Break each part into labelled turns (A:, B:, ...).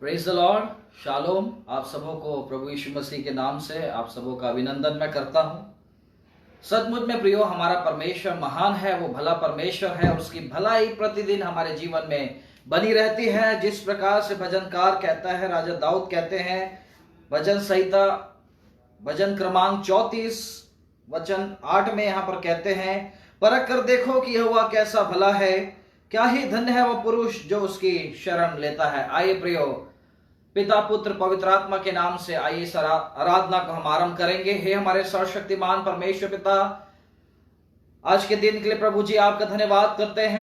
A: Praise the Lord. Shalom. आप सबों को प्रभु यीशु मसीह के नाम से आप सबों का अभिनंदन मैं करता हूं। सचमुच में प्रियो, हमारा परमेश्वर महान है, वो भला परमेश्वर है और उसकी भलाई प्रतिदिन हमारे जीवन में बनी रहती है। जिस प्रकार से भजनकार कहता है, राजा दाऊद कहते हैं, भजन संहिता भजन क्रमांक 34 वचन 8 में यहाँ पर कहते हैं, परख कर देखो कि यहोवा कैसा भला है, क्या ही धन्य है वह पुरुष जो उसकी शरण लेता है। आइए प्रियो, पिता पुत्र पवित्र आत्मा के नाम से आइए इस आराधना को हम आरंभ करेंगे। हे हमारे सर्वशक्तिमान परमेश्वर पिता, आज के दिन के लिए प्रभु जी आपका धन्यवाद करते हैं,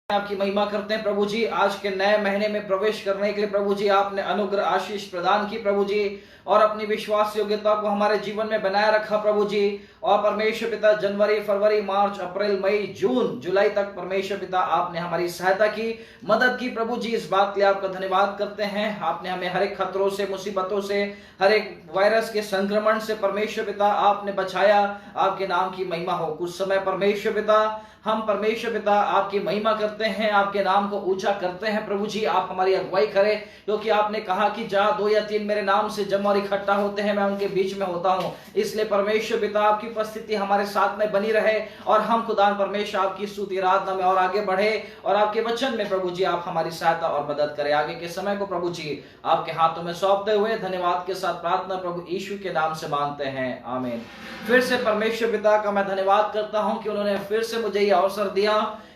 A: आपकी महिमा करते हैं। प्रभु जी, आज के नए महीने में प्रवेश करने के लिए प्रभु जी आपने अनुग्रह आशीष प्रदान की प्रभु जी, और अपनी विश्वास योग्यता को हमारे जीवन में बनाए रखा प्रभु जी। और परमेश्वर पिता, जनवरी फरवरी मार्च अप्रैल मई जून जुलाई तक परमेश्वर पिता आपने हमारी सहायता की, मदद की प्रभु जी। इस बात के लिए आपका धन्यवाद करते हैं। आपने हमें हर एक खतरों से, मुसीबतों से, हर एक वायरस के संक्रमण से परमेश्वर पिता आपने बचाया। आपके नाम की महिमा हो। कुछ समय परमेश्वर पिता हम परमेश्वर पिता आपकी महिमा करते हैं, आपके नाम को ऊंचा करते हैं प्रभु जी। आप हमारी अगुवाई करें, क्योंकि आपने कहा कि जहां 2 या 3 मेरे नाम से जमा और इकट्ठा होते हैं, मैं उनके बीच में होता हूं। इसलिए परमेश्वर पिता आपकी उपस्थिति हमारे साथ में बनी रहे, और हम खुदा परमेश्वर आपकी स्तुति आराधना में और आगे बढ़े, और आपके वचन में प्रभु जी आप हमारी सहायता और मदद करें। आगे के समय को प्रभु जी आपके हाथों में सौंपते हुए धन्यवाद के साथ प्रार्थना प्रभु यीशु के नाम से मांगते हैं, आमीन। फिर से परमेश्वर पिता का मैं धन्यवाद करता हूं कि उन्होंने फिर से मुझे यह अवसर दिया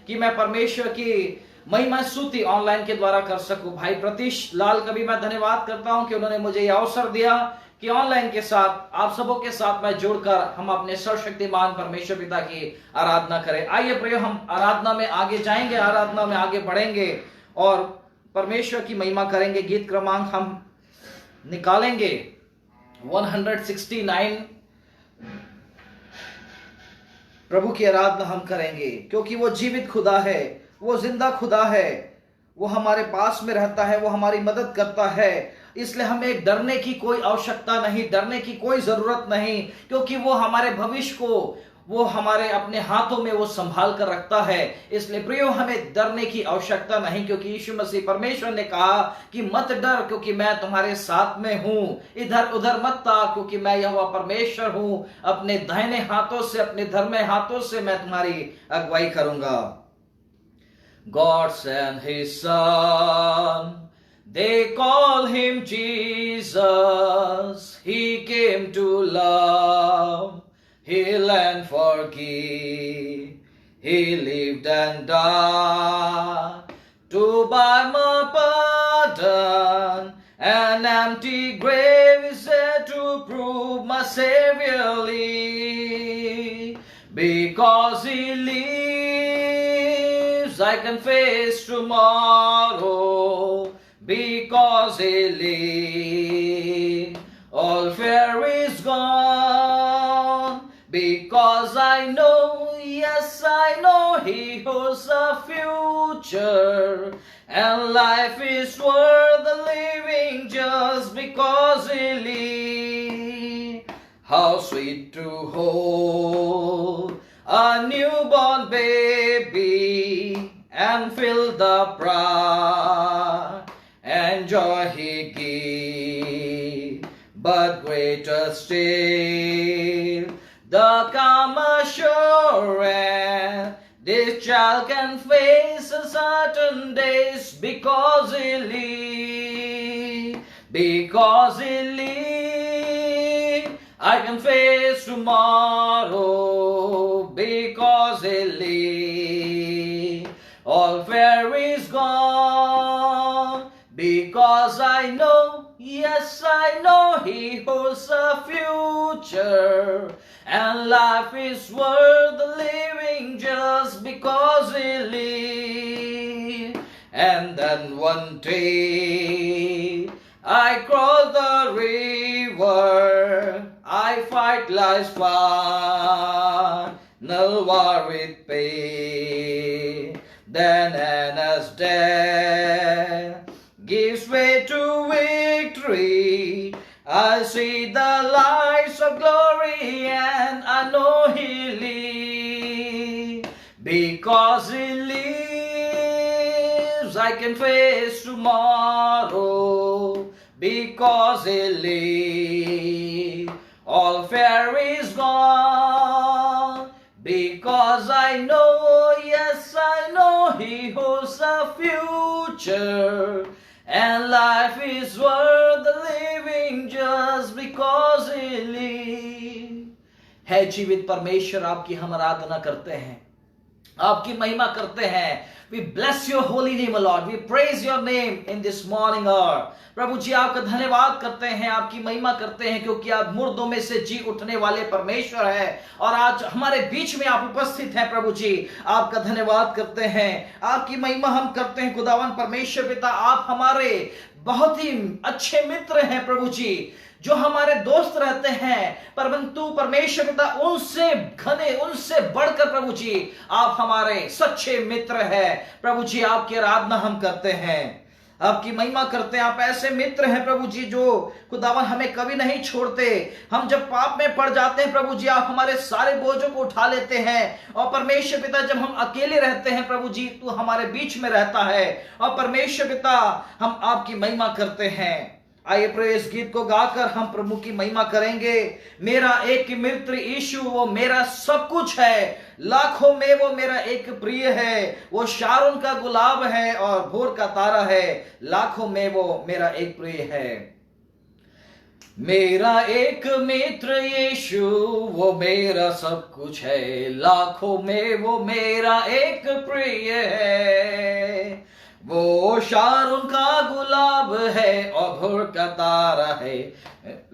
A: कि मैं परमेश्वर की महिमा स्तुति ऑनलाइन के द्वारा कर सकूं। भाई प्रतीश लाल का भी मैं धन्यवाद करता हूं कि उन्होंने मुझे यह अवसर दिया कि ऑनलाइन के साथ आप सबों के साथ मैं जुड़कर हम अपने सर्वशक्तिमान परमेश्वर पिता की आराधना करें। आइए प्रिय, हम आराधना में आगे जाएंगे, आराधना में आगे बढ़ेंगे और परमेश्वर की महिमा करेंगे। गीत क्रमांक हम निकालेंगे 169। प्रभु की आराधना हम करेंगे, क्योंकि वो जीवित खुदा है, वो जिंदा खुदा है, वो हमारे पास में रहता है, वो हमारी मदद करता है। इसलिए हमें डरने की कोई आवश्यकता नहीं, डरने की कोई जरूरत नहीं, क्योंकि वो हमारे भविष्य को वो हमारे अपने हाथों में वो संभाल कर रखता है। इसलिए प्रियो, हमें डरने की आवश्यकता नहीं, क्योंकि यीशु मसीह परमेश्वर ने कहा कि मत डर, क्योंकि मैं तुम्हारे साथ में हूं। इधर उधर मत ता, क्योंकि मैं यहोवा परमेश्वर हूं। अपने दाहिने हाथों से, अपने धर्मे हाथों से मैं तुम्हारी अगुवाई करूंगा। God sent his son, they call him Jesus. He came to love, heal and forgive. He lived and died to buy my pardon. An empty grave is there to prove my Savior lives. Because he lives, I can face tomorrow. Because he lives, all fear is gone. Because I know, yes I know, he holds the future. And life is worth the living just because he lives. How sweet to hold a newborn baby and feel the pride and joy he gives. But greater still, the calm assurance this child can face uncertain days because he lives. Because he lives, I can face tomorrow. Because he lives, all fear is gone. Because I know, yes I know, he holds a future. And life is worth the living just because he lives. And then one day I cross the river, I fight life's final war with pain. Then Anna's death gives way to victory. I see the lights of glory and I know he lives. Because he lives, I can face tomorrow because He lives. All fear is gone because I know, yes I know He holds a future. And life is worth the living just because He lives. है जीवित परमेश्वर, आपकी हम आराधना करते हैं, आपकी महिमा करते हैं. We bless your holy name, Lord. We praise your name in this morning hour. प्रभु जी आपका धन्यवाद करते हैं, आपकी महिमा करते हैं, क्योंकि आप मुर्दों में से जी उठने वाले परमेश्वर हैं और आज हमारे बीच में आप उपस्थित हैं. प्रभु जी आपका धन्यवाद करते हैं, आपकी महिमा हम करते हैं. खुदावन परमेश्वर पिता, आप हमारे बहुत ही अच्छे मित्र हैं प्रभु जी, जो हमारे दोस्त रहते हैं, परंतु परमेश्वर पिता उनसे घने, उनसे बढ़कर प्रभु जी आप हमारे सच्चे मित्र हैं. प्रभु जी आपकी आराधना हम करते हैं, आपकी महिमा करते हैं. आप ऐसे मित्र हैं प्रभु जी जो खुदावन हमें कभी नहीं छोड़ते. हम जब पाप में पड़ जाते हैं प्रभु जी, आप हमारे सारे बोझों को उठा लेते हैं. और परमेश्वर पिता जब हम अकेले रहते हैं प्रभु जी, तू हमारे बीच में रहता है. और परमेश्वर पिता हम आपकी महिमा करते हैं. आइए प्रभु इस गीत को गाकर हम प्रभु की महिमा करेंगे. मेरा एक मित्र यीशु, वो मेरा सब कुछ है. लाखों में वो मेरा एक प्रिय है. वो शारोन का गुलाब है और भोर का तारा है. लाखों में वो मेरा एक प्रिय है. मेरा एक मित्र यीशु, वो मेरा सब कुछ है. लाखों में वो मेरा एक प्रिय है. वो शारोन का गुलाब है और भोर का तारा है.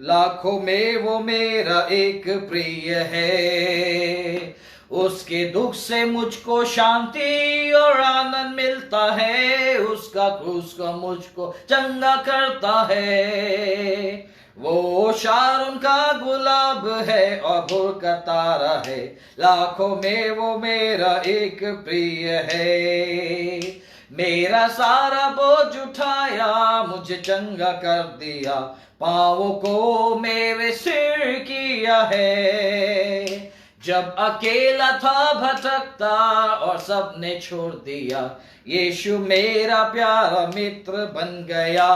A: लाखों में वो मेरा एक प्रिय है. उसके दुख से मुझको शांति और आनंद मिलता है. उसका क्रूस को मुझको चंगा करता है. वो शारोन का गुलाब है और भोर का तारा है. लाखों में वो मेरा एक प्रिय है. मेरा सारा बोझ उठाया, मुझे चंगा कर दिया. पांवों को मेरे सिर किया है. जब अकेला था भटकता और सबने छोड़ दिया, यीशु मेरा प्यारा मित्र बन गया.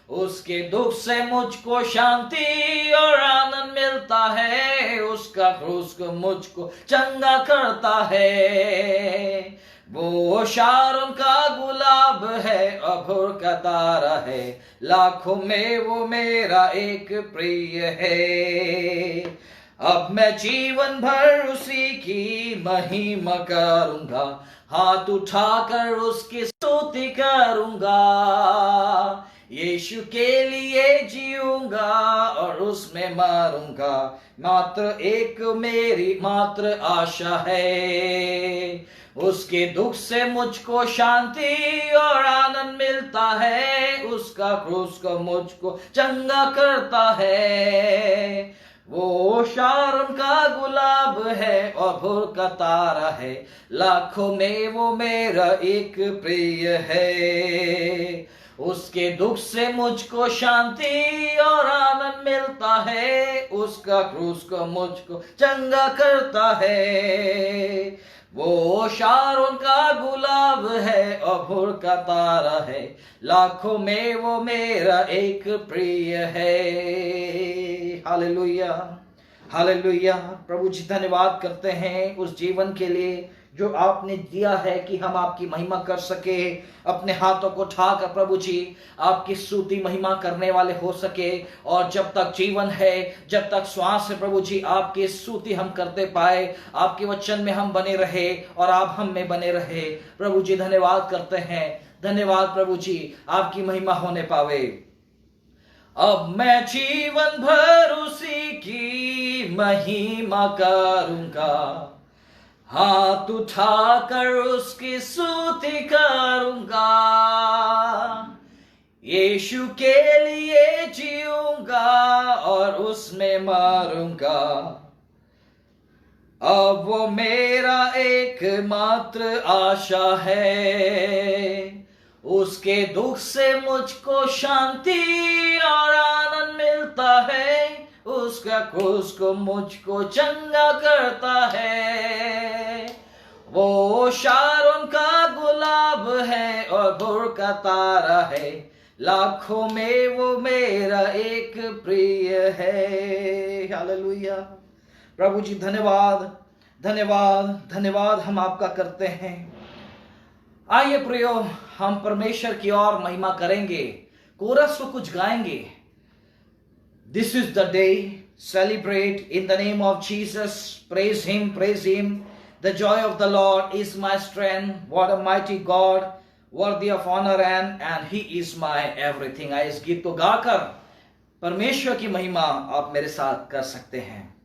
A: उसके दुख से मुझको शांति और आनंद मिलता है. उसका क्रूस को मुझको चंगा करता है. वो शारोन का गुलाब है और भोर का तारा है. लाखों में वो मेरा एक प्रिय है. अब मैं जीवन भर उसी की महिमा करूंगा. हाथ उठाकर उसकी स्तुति करूंगा. यीशु के लिए जीऊंगा और उसमें मरूंगा. मात्र एक मेरी मात्र आशा है. उसके दुख से मुझको शांति और आनंद मिलता है. उसका क्रूस को मुझको चंगा करता है. वो शारोन का गुलाब है और भोर का तारा है. लाखों में वो मेरा एक प्रिय है. उसके दुख से मुझको शांति और आनंद मिलता है. उसका क्रूस को मुझको चंगा करता है. वो शारोन का गुलाब है और भोर का तारा है. लाखों में वो मेरा एक प्रिय है. Hallelujah, hallelujah. प्रभु जी धन्यवाद करते हैं उस जीवन के लिए जो आपने दिया है कि हम आपकी महिमा कर सके. अपने हाथों को उठाकर प्रभु जी आपकी स्तुति महिमा करने वाले हो सके. और जब तक जीवन है, जब तक श्वास है प्रभु जी, आपकी स्तुति हम करते पाए. आपके वचन में हम बने रहे और आप हम में बने रहे. प्रभु जी धन्यवाद करते हैं. धन्यवाद प्रभु जी, आपकी महिमा होने पावे. अब मैं जीवन भर उसी की महिमा करूंगा. हाथ उठाकर उसकी स्तुति करूंगा. यीशु के लिए जीऊंगा और उसमें मरूंगा. अब वो मेरा एकमात्र आशा है. उसके दुख से मुझको शांति और आनंद मिलता है. उसका क्रूस को मुझको चंगा करता है. वो शारोन का गुलाब है और भोर का तारा है, लाखों में वो मेरा एक प्रिय है। हालेलुया। प्रभु जी धन्यवाद, धन्यवाद, धन्यवाद हम आपका करते हैं। आइए प्रियो, हम परमेश्वर की और महिमा करेंगे, कोरस को कुछ गाएंगे। This is the day, celebrate in the name of Jesus, praise Him, praise Him. The joy of the Lord is my strength. What a mighty God, worthy of honor and He is my everything. आइए इस गीत को गाकर परमेश्वर की महिमा आप मेरे साथ कर सकते हैं।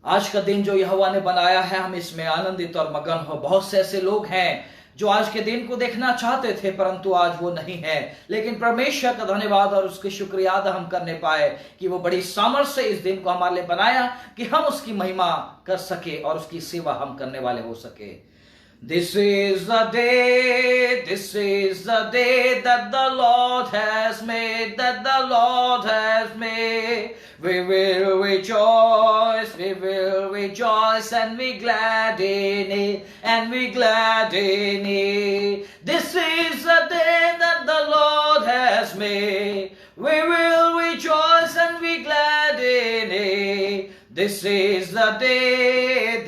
A: आज का दिन जो यहोवा ने बनाया है, हम इसमें आनंदित और मगन हो। बहुत से ऐसे लोग हैं जो आज के दिन को देखना चाहते थे परंतु आज वो नहीं है, लेकिन परमेश्वर का धन्यवाद और उसके शुक्रिया अदा हम करने पाए कि वो बड़ी सामर्थ्य से इस दिन को हमारे लिए बनाया कि हम उसकी महिमा कर सके और उसकी सेवा हम करने वाले हो सके। This is the day that the Lord has made, that the Lord has made. We will rejoice and be glad in it, and be glad in it. This is the day that the Lord has made. We will rejoice and be glad in it. This is the day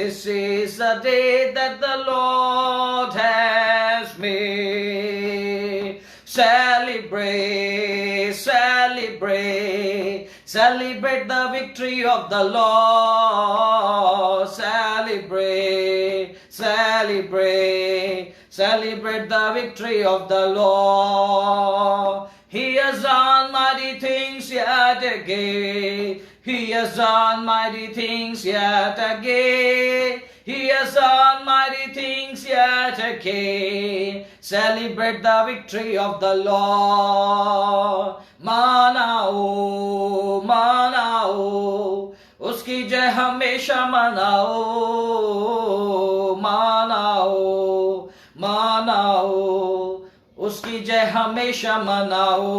A: that the Lord has made. Celebrate, celebrate, celebrate the victory of the Lord. Celebrate, celebrate, celebrate the victory of the Lord. He has done mighty things yet again. He has done mighty things yet again. He has done mighty things yet again. Celebrate the victory of the Lord. मनाओ, मनाओ, उसकी जय हमेशा मनाओ, मनाओ, मनाओ, उसकी जय हमेशा मनाओ।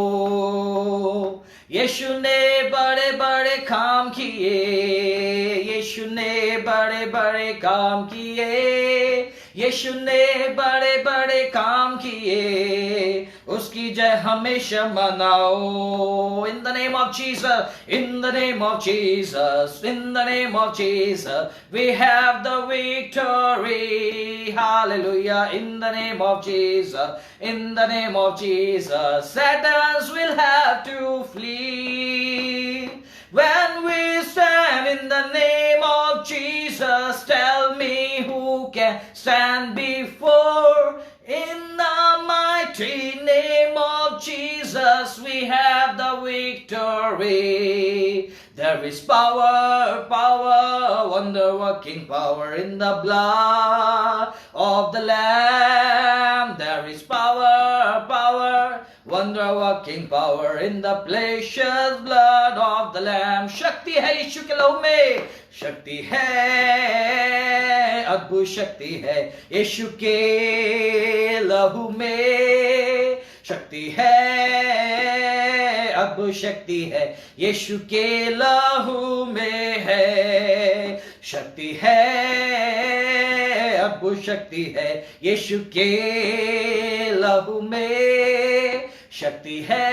A: यीशु ने बड़े बड़े काम किए, यीशु ने बड़े बड़े काम किए, यीशु ने बड़े बड़े काम किए, उसकी जय हमेशा मनाओ। In the name of Jesus, in the name of Jesus, in the name of Jesus, we have the victory. Hallelujah. In the name of Jesus, in the name of Jesus, Satans will have to flee. When we stand in the name of Jesus, tell me who can stand before. In the mighty name of Jesus, we have the victory. There is power, power, wonder-working power in the blood of the Lamb. There is power, power, wonder-working power in the precious blood of the Lamb. शक्ति है यीशु के लहू में, शक्ति है, अद्भुत शक्ति है यीशु के लहू में, शक्ति है, अद्भुत शक्ति है यीशु के लहू में है, शक्ति है, अद्भुत शक्ति है यीशु के लहू में, शक्ति है,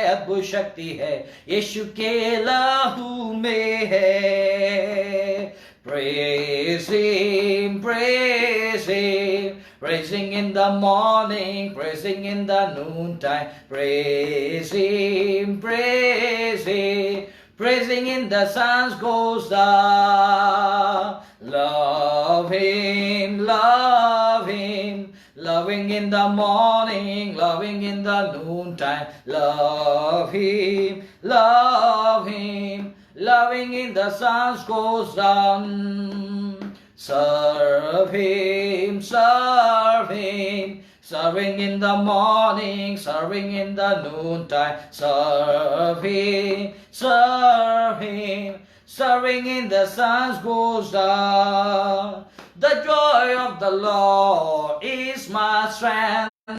A: अद्भुत शक्ति है यीशु के लहू में है। Praise Him, praise Him, praising in the morning, praising in the noontime, praise Him, praise Him, praising in the sun goes down. Love Him, love Him, loving in the morning, loving in the noontime, love Him, love Him, loving in the sun goes down. Serve Him, serve Him, serving in the morning, serving in the noontime, serve Him, serve Him, serving in the sun goes down. The joy of the Lord is my strength. The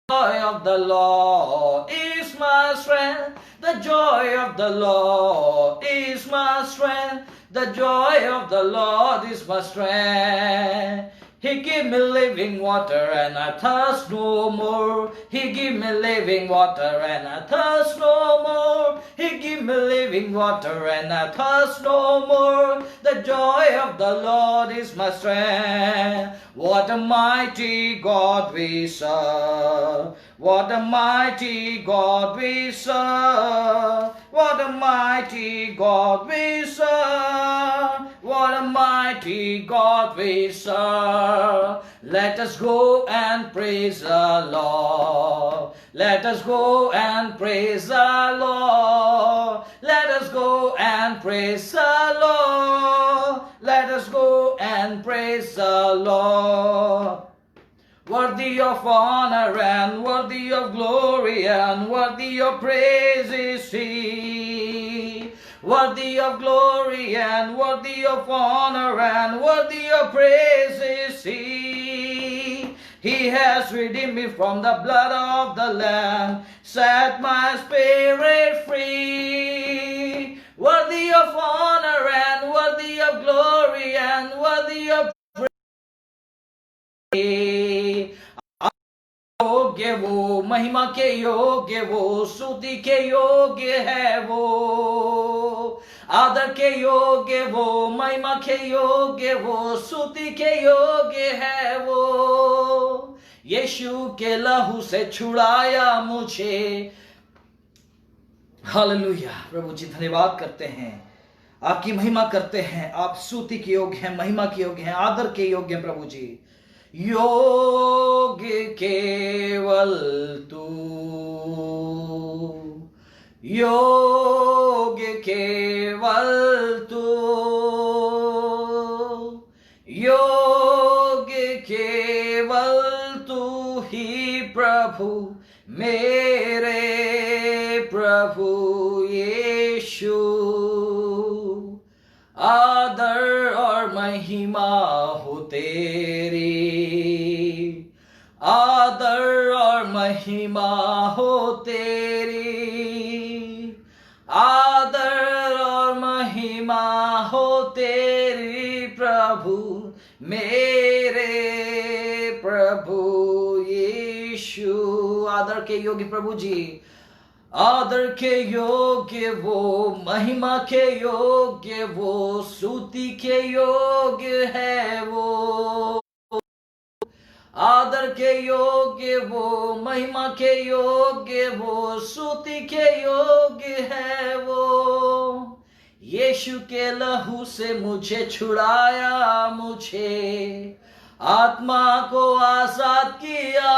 A: joy of the Lord is my strength. The joy of the Lord is my strength. The joy of the Lord is my strength. He give me living water and I thirst no more. He give me living water and I thirst no more. He give me living water and I thirst no more. The joy of the Lord is my strength. What a mighty God we serve. What a mighty God we serve. What a mighty God we serve. What a mighty God we serve. Let us go and praise the Lord. Let us go and praise the Lord. Let us go and praise the Lord. Let us go and praise the Lord. Worthy of honor and worthy of glory and worthy of praise is He. Worthy of glory and worthy of honor and worthy of praise is He. He has redeemed me from the blood of the Lamb, set my spirit free. Worthy of honor and worthy of glory and worthy of योग्य वो, महिमा के योग्य वो, स्तुति के योग्य है वो, आदर के योग्य वो, महिमा के योग्य वो, स्तुति के योग्य है वो। यीशु के लहू से छुड़ाया मुझे। हालेलुया। प्रभु जी धन्यवाद करते हैं, आपकी महिमा करते हैं। आप स्तुति के योग्य हैं, महिमा के योग्य हैं, आदर के योग्य हैं प्रभु जी। योग्य केवल तू, योग्य केवल तू, योग्य केवल तू ही प्रभु, मेरे प्रभु यीशु। आदर और महिमा हो तेरी, आदर और महिमा हो तेरी, आदर और महिमा हो तेरी प्रभु, मेरे प्रभु यीशु। आदर के योग्य प्रभु जी, आदर के योग्य वो, महिमा के योग्य वो, स्तुति के योग्य है वो। आदर के योग्य वो, महिमा के योग्य वो, स्तुति के योग्य है वो। यीशु के लहू से मुझे छुड़ाया, मुझे आत्मा को आजाद किया।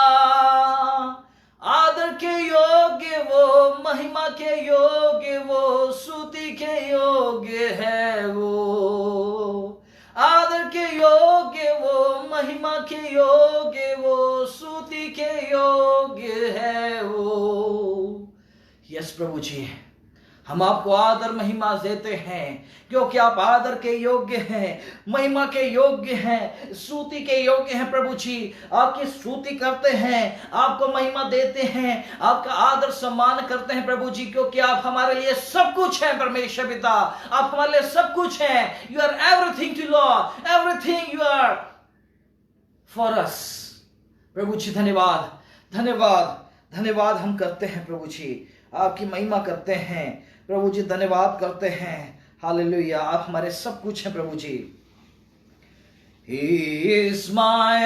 A: आदर के योग्य वो, महिमा के योग्य वो, स्तुति के योग्य है वो। आदर के योग्य वो, महिमा के योग्य वो, स्तुति के योग्य है वो। यस प्रभु जी, हम आपको आदर महिमा देते हैं क्योंकि आप आदर के योग्य हैं, महिमा के योग्य हैं, स्तुति के योग्य हैं प्रभु जी। आपकी स्तुति करते हैं, आपको महिमा देते हैं, आपका आदर सम्मान करते हैं प्रभु जी, क्योंकि आप हमारे लिए सब कुछ हैं परमेश्वर पिता। आप हमारे लिए सब कुछ हैं। You are everything to Lord, everything you are for us. प्रभु जी धन्यवाद, धन्यवाद, धन्यवाद हम करते हैं प्रभु जी, आपकी महिमा करते हैं प्रभु जी, धन्यवाद करते हैं। हालेलुया, आप हमारे सब कुछ हैं प्रभु जी। He is my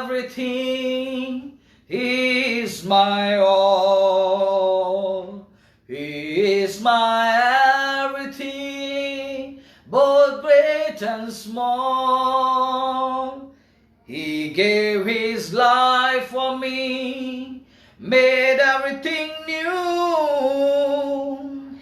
A: everything, He is my all, He is my everything, both great and small. He gave His life for me, made everything new.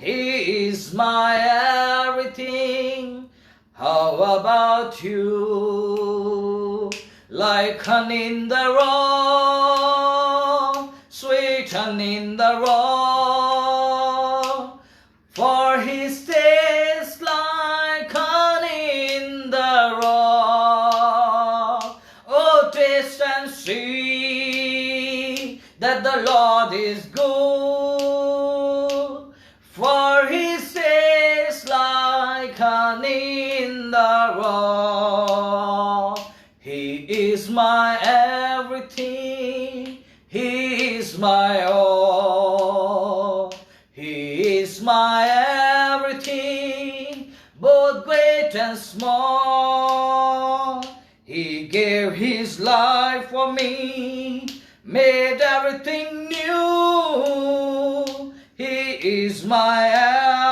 A: He is my everything. How about you? Like honey in the rock, sweet honey in the rock. For His taste like honey in the rock. Oh, taste and see that the Lord is good. For His taste like honey all. He is my everything. He is my all. He is my everything, both great and small. He gave his life for me, made everything new. He is my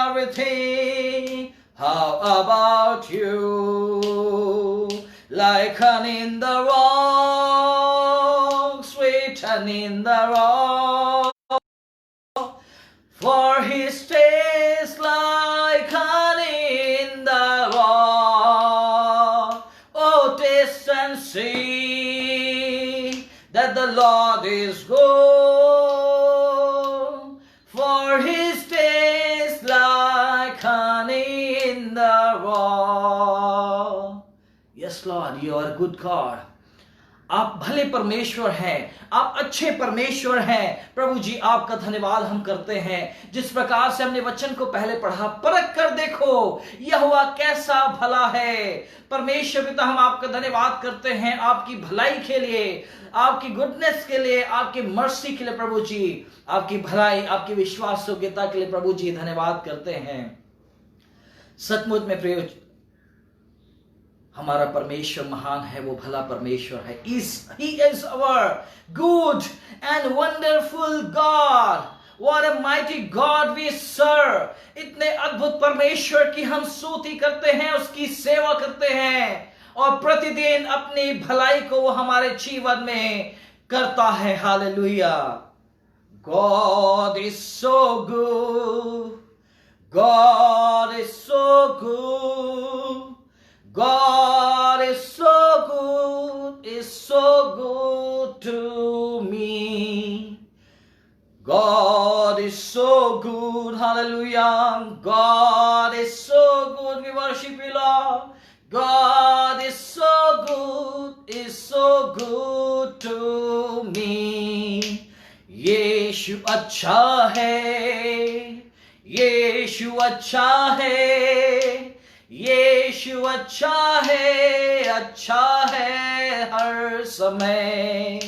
A: everything. How about you? Like honey in the rock, sweet honey in the rock. For his taste like honey in the rock. Oh, taste and see that the Lord is good. For his taste like honey in the rock. Yes, Lord, you are a good God. आप भले परमेश्वर हैं, आप अच्छे परमेश्वर हैं। प्रभु जी, आपका धन्यवाद हम करते हैं। जिस प्रकार से हमने वचन को पहले पढ़ा, परख कर देखो यहोवा कैसा भला है। परमेश्वर पिता, हम आपका धन्यवाद करते हैं आपकी भलाई के लिए, आपकी गुडनेस के लिए, आपकी मर्सी के लिए। प्रभु जी, आपकी भलाई, आपकी विश्वास योग्यता के लिए प्रभु जी धन्यवाद करते हैं। सचमुच में प्रिय, हमारा परमेश्वर महान है, वो भला परमेश्वर है। He is our good and wonderful God. What a mighty God we serve. इतने अद्भुत परमेश्वर की हम स्तुति करते हैं, उसकी सेवा करते हैं, और प्रतिदिन अपनी भलाई को वो हमारे जीवन में करता है। Hallelujah. God is so good. God is so good. God is so good to me. God is so good. Hallelujah. God is so good. We worship you, Lord. God is so good to me. यीशु अच्छा है, यीशु अच्छा है, यीशु अच्छा है हर समय।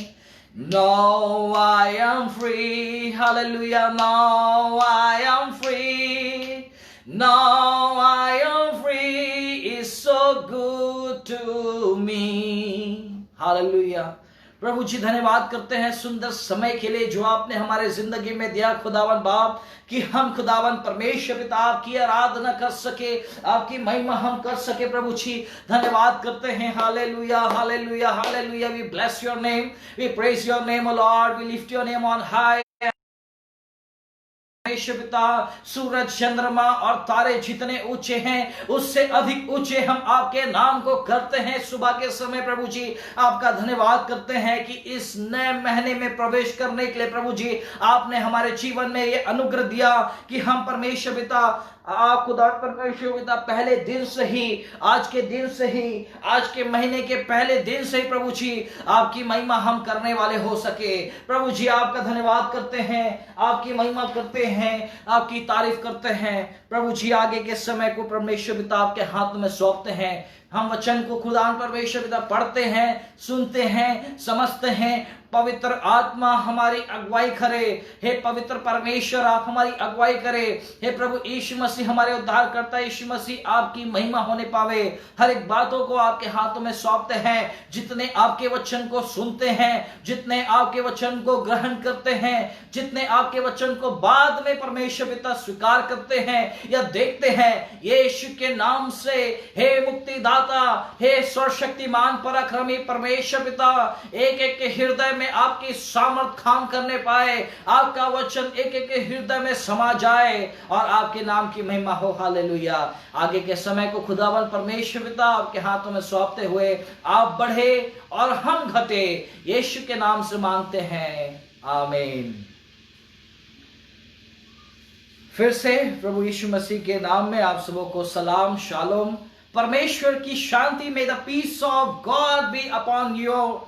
A: Now I am free, hallelujah, now I am free, now I am free, is so good to me, hallelujah। प्रभु जी धन्यवाद करते हैं सुंदर समय के लिए जो आपने हमारे जिंदगी में दिया खुदावन बाप, कि हम खुदावन परमेश्वर पिता आपकी आराधना कर सके, आपकी महिमा हम कर सके। प्रभु जी धन्यवाद करते हैं। Hallelujah, hallelujah, hallelujah. We bless your name, we praise your name O Lord, we lift your name on high. परमेश्वर पिता, सूरज, चंद्रमा और तारे जितने ऊंचे हैं उससे अधिक ऊंचे हम आपके नाम को करते हैं। सुबह के समय प्रभु जी आपका धन्यवाद करते हैं कि इस नए महीने में प्रवेश करने के लिए प्रभु जी आपने हमारे जीवन में ये अनुग्रह दिया कि हम परमेश्वर पिता, आप खुदा परमेश्वर पिता, पहले दिन से ही, आज के दिन से ही, आज के महीने के पहले दिन से ही प्रभु जी आपकी महिमा हम करने वाले हो सके। प्रभु जी आपका धन्यवाद करते हैं, आपकी महिमा करते हैं, आपकी तारीफ करते हैं। प्रभु जी आगे के समय को परमेश्वर पिता आपके हाथ में सौंपते हैं। हम वचन को खुदा परमेश्वर पिता पढ़ते हैं, सुनते हैं, समझते हैं। पवित्र आत्मा हमारी अगुवाई करे। हे पवित्र परमेश्वर, आप हमारी अगुवाई करे। हे प्रभु यीशु मसीह हमारे उद्धार करता यीशु मसीह, आपकी महिमा होने पावे। हर एक बातों को आपके हाथों में सौंपते हैं। जितने आपके वचन को सुनते हैं, जितने आपके वचन को ग्रहण करते हैं, जितने आपके वचन को बाद में परमेश्वर पिता स्वीकार करते हैं या देखते हैं, यीशु के नाम से हे मुक्तिदाता, हे सर्वशक्तिमान पराक्रमी परमेश्वर पिता, एक एक के हृदय में आपकी सामर्थ काम करने पाए, आपका वचन एक एक के हृदय में समा जाए और आपके नाम की महिमा हो। हालेलुया। आगे के समय को खुदावन परमेश्वर पिता आपके हाथों में सौंपते हुए आप बढ़े और हम घटे, यीशु के नाम से मांगते हैं, आमीन। फिर से प्रभु यीशु मसीह के नाम में आप सबों को सलाम, शालोम। परमेश्वर की शांति, may the peace of God be upon your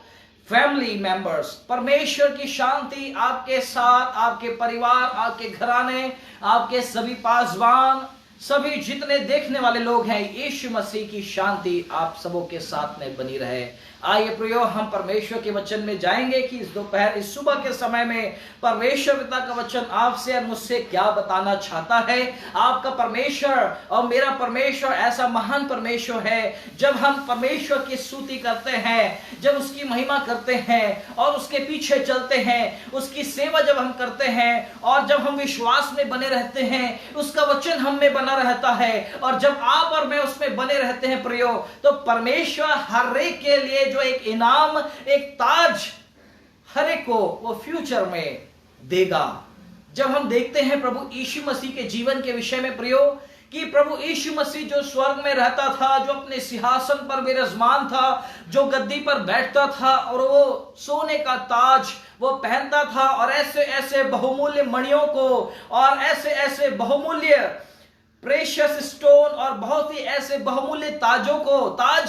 A: family members. परमेश्वर की शांति आपके साथ, आपके परिवार, आपके घराने, आपके सभी पासवान, सभी जितने देखने वाले लोग हैं, यीशु मसीह की शांति आप सबों के साथ में बनी रहे। आइए प्रियो, हम परमेश्वर के वचन में जाएंगे कि इस दोपहर, इस सुबह के समय में परमेश्वर पिता का वचन आपसे और मुझसे क्या बताना चाहता है। आपका परमेश्वर और मेरा परमेश्वर ऐसा महान परमेश्वर है। जब हम परमेश्वर की स्तुति करते हैं, जब उसकी महिमा करते हैं और उसके पीछे चलते हैं, उसकी सेवा जब हम करते हैं और जब हम विश्वास में बने रहते हैं, उसका वचन हम में बना रहता है और जब आप और मैं उसमें बने रहते हैं प्रियो, तो परमेश्वर हर एक के लिए जो एक इनाम, एक ताज हर एक को वो फ्यूचर में देगा। जब हम देखते हैं प्रभु यीशु मसीह के जीवन के विषय में प्रियो, कि प्रभु यीशु मसीह जो स्वर्ग में रहता था, जो अपने सिंहासन पर विराजमान था, जो गद्दी पर बैठता था और वो सोने का ताज वो पहनता था और ऐसे ऐसे बहुमूल्य मणियों को और ऐसे ऐसे बहुमूल्य प्रेशियस स्टोन और बहुत ही ऐसे बहुमूल्य ताज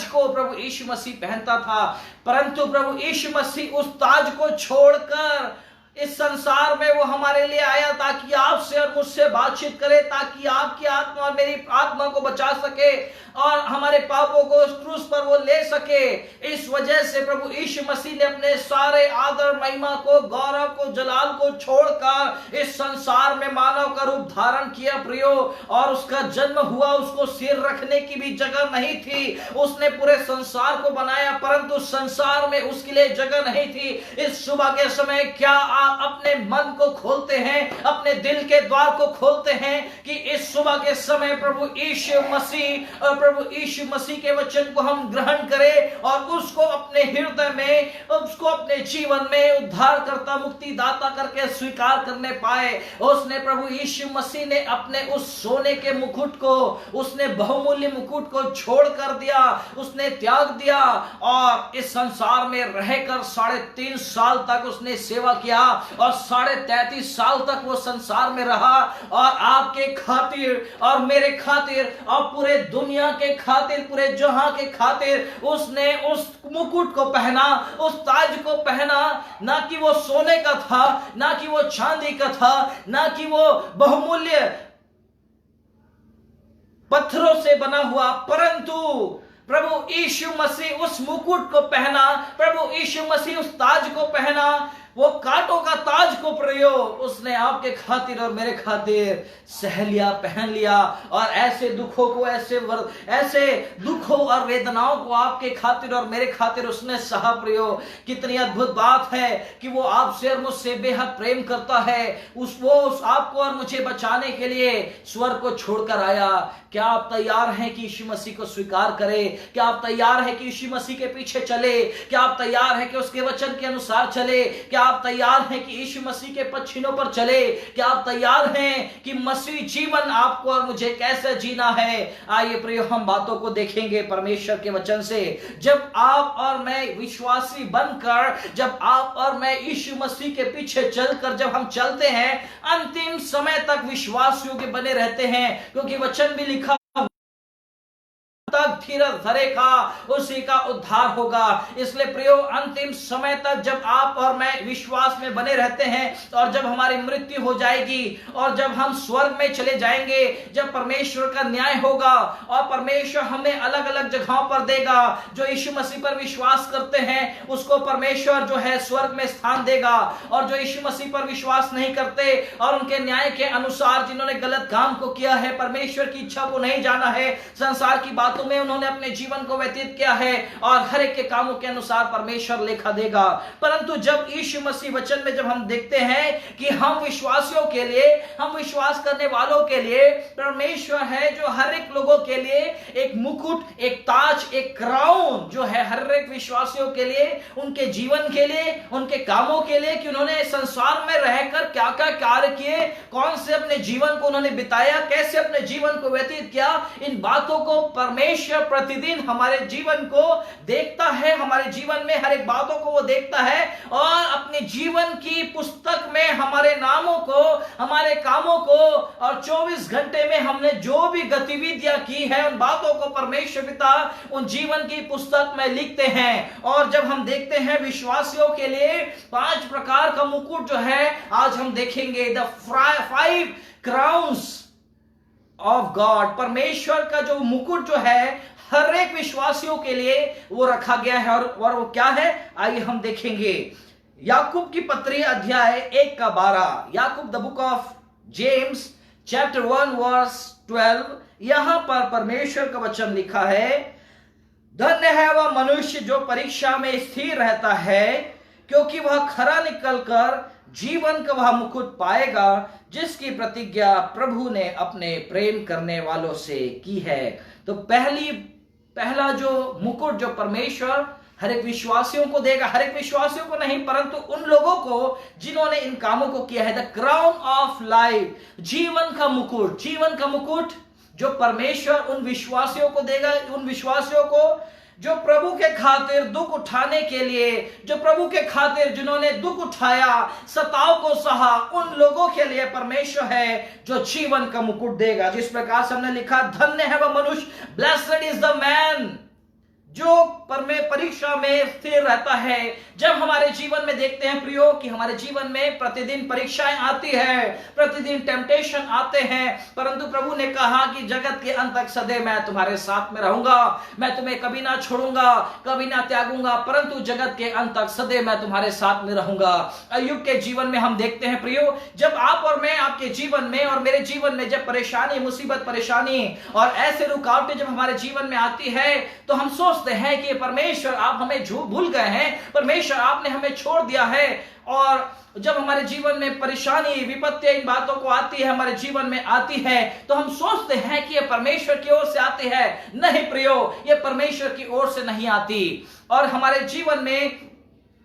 A: को प्रभु यीशु मसीह पहनता था। परंतु प्रभु यीशु मसीह उस ताज को छोड़कर इस संसार में वो हमारे लिए आया ताकि आपसे और मुझसे बातचीत करे, ताकि आपकी आत्मा और मेरी आत्मा को बचा सके और हमारे पापों को उस क्रूस पर वो ले सके। इस वजह से प्रभु यीशु मसीह ने अपने सारे आदर, महिमा को, गौरव को, जलाल को छोड़कर इस संसार में मानव का रूप धारण किया प्रियो। और उसका जन्म हुआ, उसको सिर रखने की भी जगह नहीं थी। उसने पूरे संसार को बनाया परंतु संसार में उसके लिए जगह नहीं थी। इस सुबह के समय क्या आप अपने मन को खोलते हैं, अपने दिल के द्वार को खोलते हैं कि इस सुबह के समय प्रभु यीशु मसीह और प्रभु यीशु मसीह के वचन को हम ग्रहण करें और उसको अपने हृदय में, उसको अपने जीवन में उद्धारकर्ता, मुक्तिदाता करके स्वीकार करने पाए। उसने प्रभु यीशु मसीह ने अपने उस सोने के मुकुट को, उसने बहुमूल्य मुकुट को छोड़ कर दिया, उसने त्याग दिया और इस संसार में रहकर 3.5 साल तक उसने सेवा किया और 33.5 साल तक वो संसार में रहा और आपके खातिर और मेरे खातिर और पूरे दुनिया के खातिर, पूरे जहां के खातिर उसने उस मुकुट को पहना, उस ताज को पहना। ना कि वो सोने का था, ना कि वो चांदी का था, ना कि वो बहुमूल्य पत्थरों से बना हुआ, परंतु प्रभु यीशु मसीह उस मुकुट को पहना, प्रभु यीशु मसीह उस ताज को पहना, वो कांटों का ताज को प्रयोग उसने आपके खातिर और मेरे खातिर सह लिया, पहन लिया और ऐसे दुखों को, ऐसे दुखों और वेदनाओं को आपके खातिर और मेरे खातिर उसने सहा प्रयोग। कितनी अद्भुत बात है कि वो आपसे और मुझसे बेहद प्रेम करता है। वो आपको और मुझे बचाने के लिए स्वर्ग को छोड़कर आया। क्या आप तैयार हैं कि यीशु मसीह को स्वीकार करें? क्या आप तैयार हैं कि यीशु मसीह के पीछे चले? क्या आप तैयार हैं कि उसके वचन के अनुसार चले? क्या आप तैयार हैं कि यीशु मसीह के पछिनों पर चले? क्या आप तैयार हैं कि मसीह जीवन आपको और मुझे कैसे जीना है? आइए प्रियो, हम बातों को देखेंगे परमेश्वर के वचन से। जब आप और मैं विश्वासी बनकर, जब आप और मैं यीशु मसीह के पीछे चलकर जब हम चलते हैं, अंतिम समय तक विश्वास योग्य बने रहते हैं, क्योंकि वचन भी लिखा तक धीरज धरेगा उसी का उद्धार होगा। इसलिए प्रियो, अंतिम समय तक जब आप और मैं विश्वास में बने रहते हैं और जब हमारी मृत्यु हो जाएगी और जब हम स्वर्ग में चले जाएंगे, जब परमेश्वर का न्याय होगा और परमेश्वर हमें अलग अलग जगहों पर देगा। जो यीशु मसीह पर विश्वास करते हैं उसको परमेश्वर जो है स्वर्ग में स्थान देगा, और जो यीशु मसीह पर विश्वास नहीं करते और उनके न्याय के अनुसार जिन्होंने गलत काम को किया है, परमेश्वर की इच्छा को नहीं जाना है, संसार की बातों में उन्होंने अपने जीवन को व्यतीत किया है, और हर एक के कामों के अनुसार परमेश्वर लेखा देगा। परंतु जब यीशु मसीह वचन में जब हम देखते हैं कि हम विश्वासियों के लिए, हम विश्वास करने वालों के लिए परमेश्वर है जो हर एक लोगों के लिए एक मुकुट, एक ताज, एक क्राउन जो है हर एक विश्वासियों के लिए, उनके जीवन के लिए, उनके कामों के लिए, कि उन्होंने संसार में रहकर क्या क्या कार्य किए, कौन से अपने जीवन को उन्होंने बिताया, कैसे अपने जीवन को व्यतीत किया। इन बातों को परमेश्वर प्रतिदिन हमारे जीवन को देखता है, हमारे जीवन में हर एक बातों को वो देखता है और अपने जीवन की पुस्तक में हमारे नामों को, हमारे कामों को, और 24 घंटे में हमने जो भी गतिविधियां की है उन बातों को परमेश्वर पिता उन जीवन की पुस्तक में लिखते हैं। और जब हम देखते हैं विश्वासियों के लिए 5 प्रकार का मुकुट जो है आज हम देखेंगे, द 5 क्राउन्स ऑफ गॉड, परमेश्वर का जो मुकुट जो है हर एक विश्वासियों के लिए वो रखा गया है। और वो क्या है, आइए हम देखेंगे। याकूब की पत्री अध्याय 1:12, याकूब the book of James chapter 1 verse 12, यहां पर परमेश्वर का वचन लिखा है, धन्य है वह मनुष्य जो परीक्षा में स्थिर रहता है, क्योंकि वह खरा निकलकर जीवन का वह मुकुट पाएगा जिसकी प्रतिज्ञा प्रभु ने अपने प्रेम करने वालों से की है। तो पहला जो मुकुट जो परमेश्वर हर एक विश्वासियों को देगा, हर एक विश्वासियों को नहीं परंतु उन लोगों को जिन्होंने इन कामों को किया है, द क्राउन ऑफ लाइफ, जीवन का मुकुट, जीवन का मुकुट जो परमेश्वर उन विश्वासियों को देगा, उन विश्वासियों को जो प्रभु के खातिर दुख उठाने के लिए, जो प्रभु के खातिर जिन्होंने दुख उठाया, सताव को सहा, उन लोगों के लिए परमेश्वर है जो जीवन का मुकुट देगा। जिस प्रकार से हमने लिखा, धन्य है वह मनुष्य, ब्लेस्ड इज द मैन जो परीक्षा में स्थिर रहता है। जब हमारे जीवन में देखते हैं प्रियो कि हमारे जीवन में प्रतिदिन परीक्षाएं आती है, प्रतिदिन टेम्पटेशन आते हैं, परंतु प्रभु ने कहा कि जगत के अंत तक सदैव मैं तुम्हारे साथ में रहूंगा, मैं तुम्हें कभी ना छोड़ूंगा, कभी ना त्यागूंगा, परंतु जगत के अंत तक सदैव मैं तुम्हारे साथ में रहूंगा। अय्यूब के जीवन में हम देखते हैं प्रियो, जब आप और मैं, आपके जीवन में और मेरे जीवन में जब परेशानी, मुसीबत, परेशानी और ऐसे रुकावटें जब हमारे जीवन में आती है, तो हम सोचते हैं कि परमेश्वर आप हमें भूल गए हैं, परमेश्वर आपने हमें छोड़ दिया है। और जब हमारे जीवन में परेशानी, विपत्ति इन बातों को आती है, हमारे जीवन में आती है, तो हम सोचते हैं कि ये परमेश्वर की ओर से आती है। नहीं प्रियो, ये परमेश्वर की ओर से नहीं आती। और हमारे जीवन में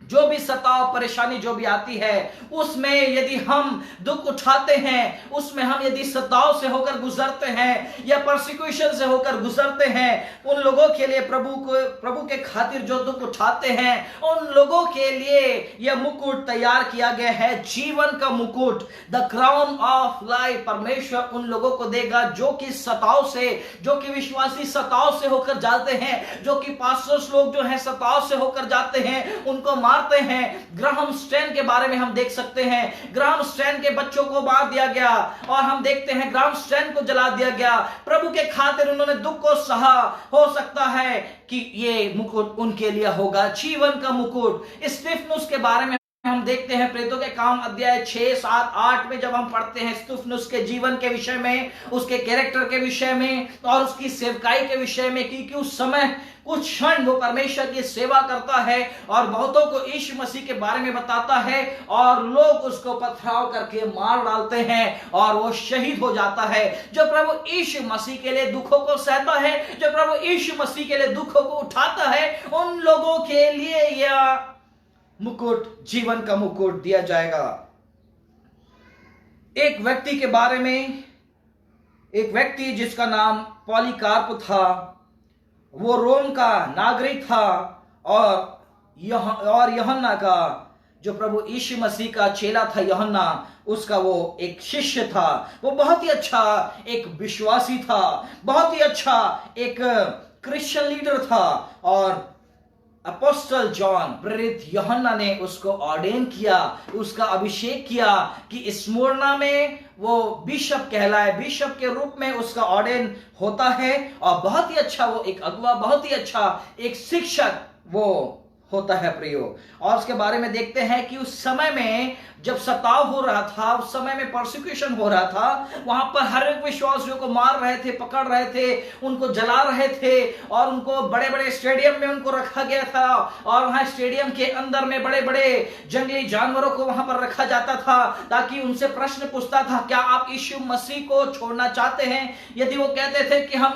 A: जो भी सताव, परेशानी जो भी आती है, उसमें यदि हम दुख उठाते हैं, उसमें हम यदि सताव से होकर गुजरते हैं या परसिक्यूशन से होकर गुजरते हैं, उन लोगों के लिए प्रभु के खातिर जो दुख उठाते हैं, उन लोगों के लिए यह मुकुट तैयार किया गया है, जीवन का मुकुट, द क्राउन ऑफ लाइफ। परमेश्वर उन लोगों को देगा जो कि सताव से, जो कि विश्वासी सताव से होकर जाते हैं, जो कि पास्टर्स लोग जो हैं सताव से होकर जाते हैं, उनको मारते हैं। ग्राहम स्टैन के बारे में हम देख सकते हैं, ग्राहम स्टैन के बच्चों को मार दिया गया और हम देखते हैं ग्राहम स्टैन को जला दिया गया। प्रभु के खातिर उन्होंने दुख को सहा। हो सकता है कि ये मुकुट उनके लिए होगा, जीवन का मुकुट। स्तिफनुस के बारे में हम देखते हैं प्रेरितों के काम अध्याय 6, 7, 8 में जब हम पढ़ते हैं स्तिफनुस के जीवन के विषय में, उसके कैरेक्टर के विषय में और उसकी सेवकाई के विषय में, क्योंकि उस समय कुछ क्षण वो परमेश्वर की सेवा करता है और बहुतों को यीशु मसीह के बारे में बताता है और लोग उसको पथराव करके मार डालते हैं और वो शहीद हो जाता है। जो प्रभु यीशु मसीह के लिए दुखों को सहता है, जो प्रभु यीशु मसीह के लिए दुखों को उठाता है, उन लोगों के लिए यह मुकुट, जीवन का मुकुट दिया जाएगा। एक व्यक्ति के बारे में, एक व्यक्ति जिसका नाम पॉलीकार्प था, वो रोम का नागरिक था और यूहन्ना का, जो प्रभु यीशु मसीह का चेला था यूहन्ना, उसका वो एक शिष्य था। वो बहुत ही अच्छा एक विश्वासी था, बहुत ही अच्छा एक क्रिश्चियन लीडर था। और अपोस्टल जॉन, प्रेरित यूहन्ना ने उसको ऑर्डेन किया, उसका अभिषेक किया कि स्मुरना में वो बिशप कहलाए, बिशप के रूप में उसका ऑर्डेन होता है। और बहुत ही अच्छा वो एक अगुवा, बहुत ही अच्छा एक शिक्षक वो होता है प्रियो। और उसके बारे में देखते हैं कि उस समय में जब सताव हो रहा था, उस समय में परसिक्यूशन हो रहा था, वहां पर हर एक विश्वासियों को मार रहे थे, पकड़ रहे थे, उनको जला रहे थे और उनको बड़े बड़े स्टेडियम में उनको रखा गया था। और वहां स्टेडियम के अंदर में बड़े बड़े जंगली जानवरों को वहां पर रखा जाता था ताकि उनसे प्रश्न पूछता था, क्या आप यीशु मसीह को छोड़ना चाहते हैं? यदि वो कहते थे कि हम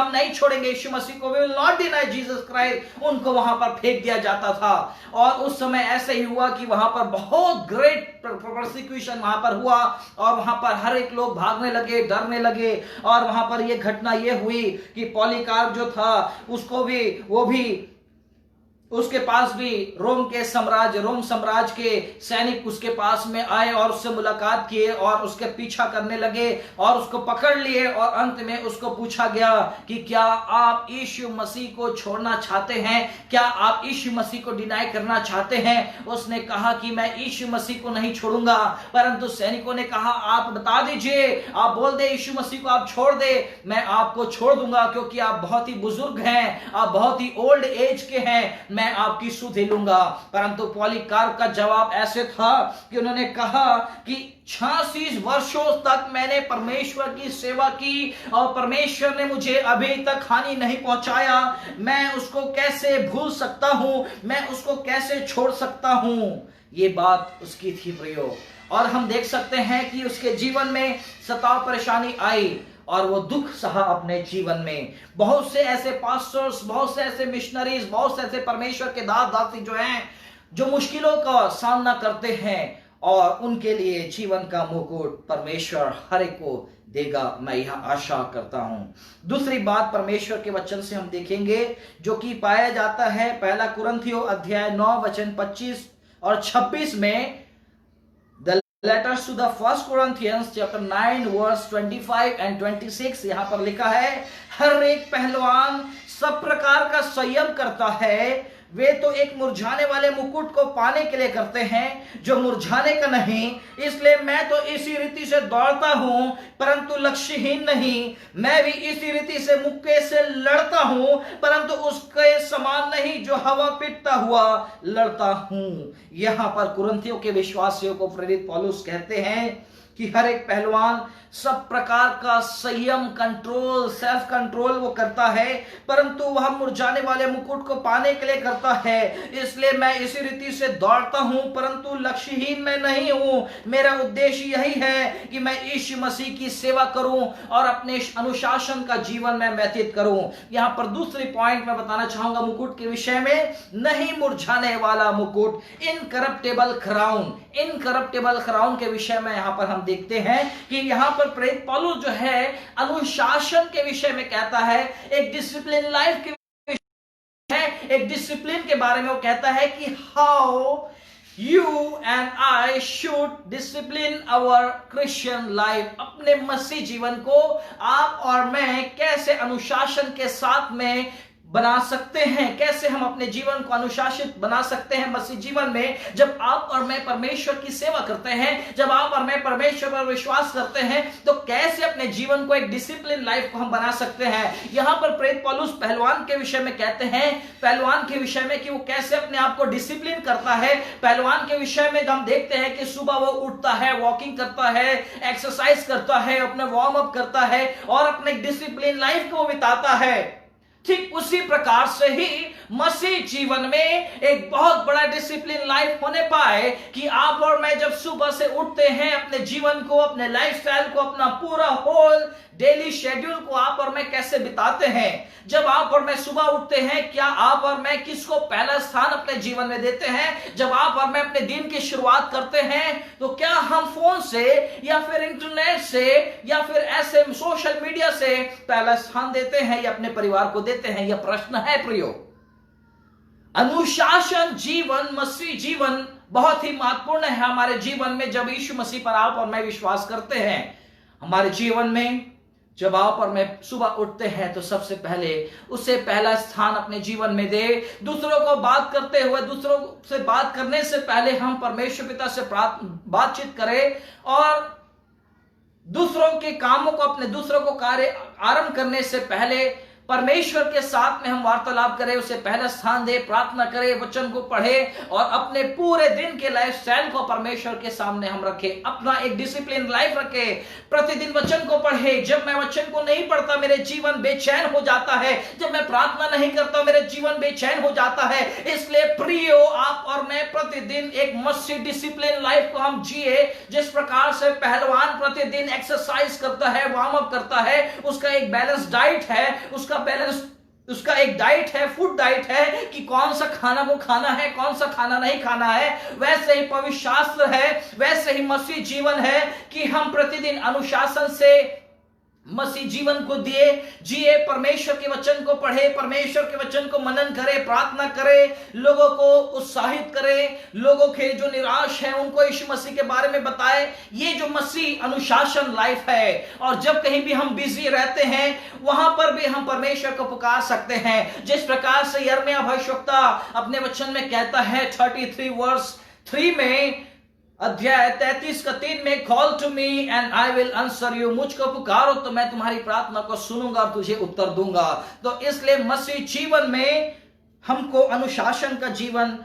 A: नहीं छोड़ेंगे यीशु मसीह को, we will not deny Jesus Christ, उनको वहां पर फेंक दिया जाता था। और उस समय ऐसे ही हुआ कि वहां पर बहुत ग्रेट परसिक्यूशन वहां पर हुआ और वहां पर हर एक लोग भागने लगे, डरने लगे। और वहां पर यह घटना यह हुई कि पॉलीकार्प जो था उसको भी, वो भी उसके पास भी रोम साम्राज्य के सैनिक उसके पास में आए और उससे मुलाकात किए और उसके पीछा करने लगे और उसको पकड़ लिए और अंत में उसको पूछा गया कि क्या आप यीशु मसीह को छोड़ना चाहते हैं, क्या आप यीशु मसीह को डिनाई करना चाहते हैं। उसने कहा कि मैं यीशु मसीह को नहीं छोड़ूंगा, परंतु सैनिकों ने कहा आप बता दीजिए, आप बोल दे यीशु मसीह को आप छोड़ दे, मैं आपको छोड़ दूंगा, क्योंकि आप बहुत ही बुजुर्ग हैं, आप बहुत ही ओल्ड एज के हैं, मैं आपकी सुधि लूंगा। परंतु पॉलीकार्प का जवाब ऐसे था कि उन्होंने कहा कि 86 वर्षों तक मैंने परमेश्वर की सेवा की और परमेश्वर ने मुझे अभी तक हानि नहीं पहुंचाया, मैं उसको कैसे भूल सकता हूं, मैं उसको कैसे छोड़ सकता हूं। ये बात उसकी थी प्रियो। और हम देख सकते हैं कि उसके जीवन में सताव परेशानी आई और वो दुख सहा अपने जीवन में। बहुत से ऐसे पास्टर्स, बहुत से ऐसे मिशनरीज, बहुत से ऐसे परमेश्वर के दास दासी जो हैं, जो मुश्किलों का सामना करते हैं और उनके लिए जीवन का मुकुट परमेश्वर हर एक को देगा, मैं यह आशा करता हूं। दूसरी बात परमेश्वर के वचन से हम देखेंगे जो कि पाया जाता है पहला कुरिन्थियों अध्याय 9 वचन 25 और 26 में। Letters to the First Corinthians chapter 9 verse 25 and 26 यहां पर लिखा है, हर एक पहलवान सब प्रकार का संयम करता है, वे तो एक मुरझाने वाले मुकुट को पाने के लिए करते हैं जो मुरझाने का नहीं, इसलिए मैं तो इसी रीति से दौड़ता हूं परंतु लक्ष्यहीन नहीं, मैं भी इसी रीति से मुक्के से लड़ता हूं परंतु उसके समान नहीं जो हवा पीटता हुआ लड़ता हूं। यहां पर कुरिन्थियों के विश्वासियों को प्रेरित पौलुस कहते हैं कि हर एक पहलवान सब प्रकार का संयम, कंट्रोल, सेल्फ कंट्रोल वो करता है, परंतु वह मुरझाने वाले मुकुट को पाने के लिए करता है। इसलिए मैं इसी रीति से दौड़ता हूं परंतु लक्ष्यहीन मैं नहीं हूं। मेरा उद्देश्य यही है कि मैं यीशु मसीह की सेवा करूं और अपने अनुशासन का जीवन में व्यतीत करूं। यहां पर दूसरी पॉइंट मैं बताना चाहूंगा मुकुट के विषय में, नहीं मुरझाने वाला मुकुट, इनकरप्टेबल क्राउन। इनकरप्टेबल क्राउन के विषय में यहां पर हम देखते हैं कि यहां पर प्रेरित पौलुस जो है अनुशासन के विषय में कहता है, एक डिसिप्लिन लाइफ के विषय है, एक डिसिप्लिन के बारे में वो कहता है कि how you and I should discipline our Christian life. अपने मसीह जीवन को आप और मैं कैसे अनुशासन के साथ में बना सकते हैं, कैसे हम अपने जीवन को अनुशासित बना सकते हैं मसीह जीवन में। जब आप और मैं परमेश्वर की सेवा करते हैं, जब आप और मैं परमेश्वर पर विश्वास करते हैं, तो कैसे अपने जीवन को एक डिसिप्लिन लाइफ को हम बना सकते हैं। यहां पर प्रेरित पौलुस पहलवान के विषय में कहते हैं, पहलवान के विषय में कि वो कैसे अपने आप को डिसिप्लिन करता है। पहलवान के विषय में हम देखते हैं कि सुबह वो उठता है, वॉकिंग करता है, एक्सरसाइज करता है, अपने वार्म अप करता है और अपने डिसिप्लिन लाइफ को बिताता है। ठीक उसी प्रकार से ही मसीह जीवन में एक बहुत बड़ा डिसिप्लिन लाइफ होने पाए कि आप और मैं जब सुबह से उठते हैं, अपने जीवन को, अपने लाइफस्टाइल को, अपना पूरा होल डेली शेड्यूल को आप और मैं कैसे बिताते हैं। जब आप और मैं सुबह उठते हैं, क्या आप और मैं किसको पहला स्थान अपने जीवन में देते हैं। जब आप और मैं अपने दिन की शुरुआत करते हैं, तो क्या हम फोन से या फिर इंटरनेट से या फिर ऐसे सोशल मीडिया से पहला स्थान देते हैं या अपने परिवार को देते हैं। यह प्रश्न है प्रियो। अनुशासन जीवन, मसीह जीवन बहुत ही महत्वपूर्ण है हमारे जीवन में। जब यीशु मसीह पर आप और मैं विश्वास करते हैं, हमारे जीवन में जब आप और मैं सुबह उठते हैं, तो सबसे पहले उसे पहला स्थान अपने जीवन में दे। दूसरों को बात करते हुए, दूसरों से बात करने से पहले हम परमेश्वर पिता से बातचीत करें और दूसरों के कामों को, अपने दूसरों को कार्य आरंभ करने से पहले परमेश्वर के साथ में हम वार्तालाप करें, उसे पहला स्थान दे, प्रार्थना करें, वचन को पढ़े और अपने पूरे दिन के लाइफस्टाइल को परमेश्वर के सामने हम रखें। अपना एक डिसिप्लिन लाइफ रखें, प्रतिदिन वचन को पढ़े। जब मैं वचन को नहीं पढ़ता, मेरे जीवन बेचैन हो जाता है। जब मैं प्रार्थना नहीं करता, मेरे जीवन बेचैन हो जाता है। इसलिए प्रियो, आप और मैं प्रतिदिन एक मसीह डिसिप्लिन लाइफ को हम जिए। जिस प्रकार से पहलवान प्रतिदिन एक्सरसाइज करता है, वार्म अप करता है, उसका एक बैलेंस डाइट है, उसका एक डाइट है, फूड डाइट है कि कौन सा खाना को खाना है, कौन सा खाना नहीं खाना है। वैसे ही पवित्र शास्त्र है, वैसे ही मसीह जीवन है कि हम प्रतिदिन अनुशासन से मसीह जीवन को दिए, जिए, परमेश्वर के वचन को पढ़े, परमेश्वर के वचन को मनन करे, प्रार्थना करे, लोगों को उत्साहित करे, लोगों के जो निराश हैं उनको यीशु मसीह के बारे में बताए। ये जो मसीह अनुशासन लाइफ है। और जब कहीं भी हम बिजी रहते हैं वहां पर भी हम परमेश्वर को पुकार सकते हैं। जिस प्रकार से यिर्मयाह भविष्यवक्ता अपने वचन में कहता है 33 वर्स 3 में, अध्याय 33 का 3 में, call to me and I will answer you, मुझको पुकारो तो मैं तुम्हारी प्रार्थना को सुनूंगा और तुझे उत्तर दूंगा। तो इसलिए मसीह जीवन में हमको अनुशासन का जीवन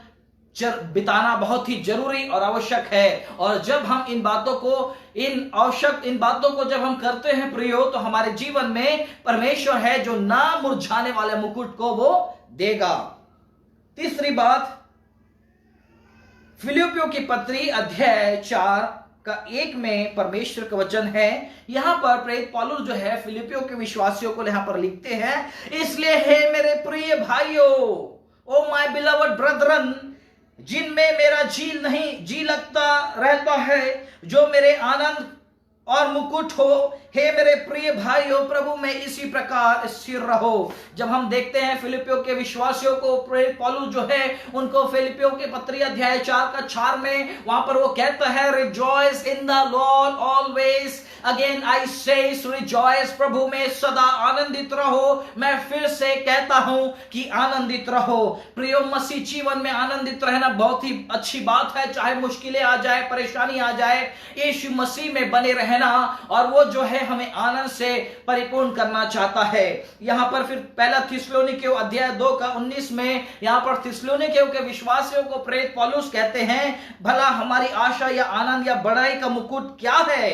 A: बिताना बहुत ही जरूरी और आवश्यक है। और जब हम इन बातों को जब हम करते हैं प्रियो, तो हमारे जीवन में परमेश्वर है जो ना मुरझाने वाले मुकुट को वो देगा। तीसरी बात, फिलिप्पियों की पत्री अध्याय 4 का 1 में परमेश्वर का वचन है। यहां पर प्रेरित पौलुस जो है फिलिप्पियों के विश्वासियों को यहां पर लिखते हैं, इसलिए हे मेरे प्रिय भाइयों, ओ माय बिलवड ब्रदरन, जिनमें मेरा जी लगता रहता है, जो मेरे आनंद और मुकुट हो, हे मेरे प्रिय भाइयों, प्रभु में इसी प्रकार स्थिर रहो। जब हम देखते हैं फिलिप्पियों के विश्वासियों को, प्रेरित पौलुस जो है उनको फिलिप्पियों के पत्री अध्याय 4 का 4 में वहां पर वो कहता है, rejoice in the Lord always, again I से रिजॉइस, प्रभु में सदा आनंदित रहो। मैं फिर से कहता हूं कि आनंदित रहो। प्रियो, मसीह जीवन में आनंदित रहना बहुत ही अच्छी बात है। चाहे मुश्किलें आ जाए, परेशानी आ जाए, यीशु मसीह में बने रहना, और वो जो है हमें आनंद से परिपूर्ण करना चाहता है। यहां पर फिर पहला थिस्सलुनीकियों अध्याय 2 का 19 में यहां पर थिस्सलुनीकियों के विश्वासियों को प्रेरित पौलुस कहते हैं, भला हमारी आशा या आनंद या बड़ाई का मुकुट क्या है?